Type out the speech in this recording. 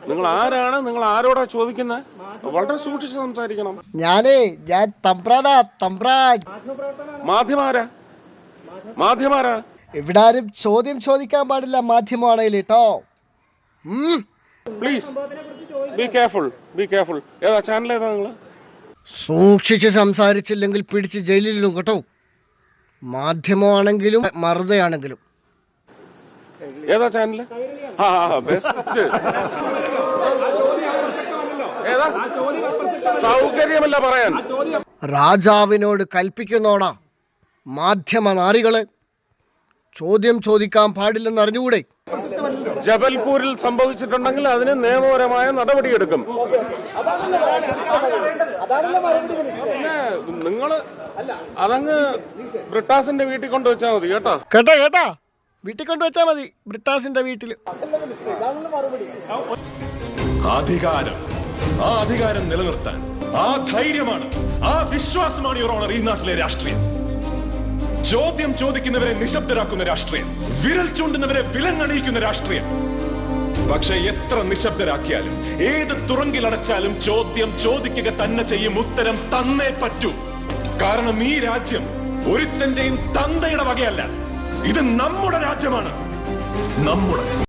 നിങ്ങൾ ആരാണ്? നിങ്ങൾ ആരോടാ ചോദിക്കുന്നത്? വളരെ സൂക്ഷിച്ച് സംസാരിക്കണം. ഞാൻ തമ്പ്രാൻ. മാധ്യമാരാ? ഇവിടെ ആരും ചോദ്യം ചോദിക്കാൻ പാടില്ല മാധ്യമമാണെങ്കിൽ കേട്ടോ. Please be careful. ഏതാ ചാനൽ? ഏതാ നിങ്ങൾ? സൂക്ഷിച്ച് സംസാരിച്ചില്ലെങ്കിൽ പിടിച്ച് ജയിലിലും കേട്ടോ. മാധ്യമമാണെങ്കിലും മറുതയാണെങ്കിലും. ഏതാ ചാനൽ? ബെസ്റ്റ്. ഏതാ? സൗകര്യമല്ല പറയാൻ. രാജാവിനോട് കൽപ്പിക്കുന്നോടാ മാധ്യമ നാറികള്. ചോദ്യം ചോദിക്കാൻ പാടില്ലെന്ന് അറിഞ്ഞുകൂടെ? ജബൽപൂരിൽ സംഭവിച്ചിട്ടുണ്ടെങ്കിൽ അതിന് നിയമപരമായ നടപടിയെടുക്കും. പിന്നെ നിങ്ങള് അതങ്ങ് ബ്രിട്ടാസിന്റെ വീട്ടിൽ കൊണ്ടുവച്ചാൽ മതി കേട്ടോ. കേട്ടാ വീട്ടിൽ കൊണ്ടുവച്ചാ മതി, ബ്രിട്ടാസിന്റെ വീട്ടില്. ആ അധികാരം നിലനിർത്താൻ ആ ധൈര്യമാണ്, ആ വിശ്വാസമാണ് യുവർ ഓണർ ഈ നാട്ടിലെ രാഷ്ട്രീയം. ചോദ്യം ചോദിക്കുന്നവരെ നിശബ്ദരാക്കുന്ന രാഷ്ട്രീയം, വിരൽ ചൂണ്ടുന്നവരെ വിലങ്ങണിയിക്കുന്ന രാഷ്ട്രീയം. പക്ഷെ എത്ര നിശബ്ദരാക്കിയാലും ഏത് തുറങ്കിലടച്ചാലും ചോദ്യം ചോദിക്കുക തന്നെ ചെയ്യും. ഉത്തരം തന്നേ പറ്റൂ. കാരണം ഈ രാജ്യം ഒരുത്തന്റെയും തന്തയുടെ വകയല്ല. ഇത് നമ്മുടെ രാജ്യമാണ്, നമ്മുടെ.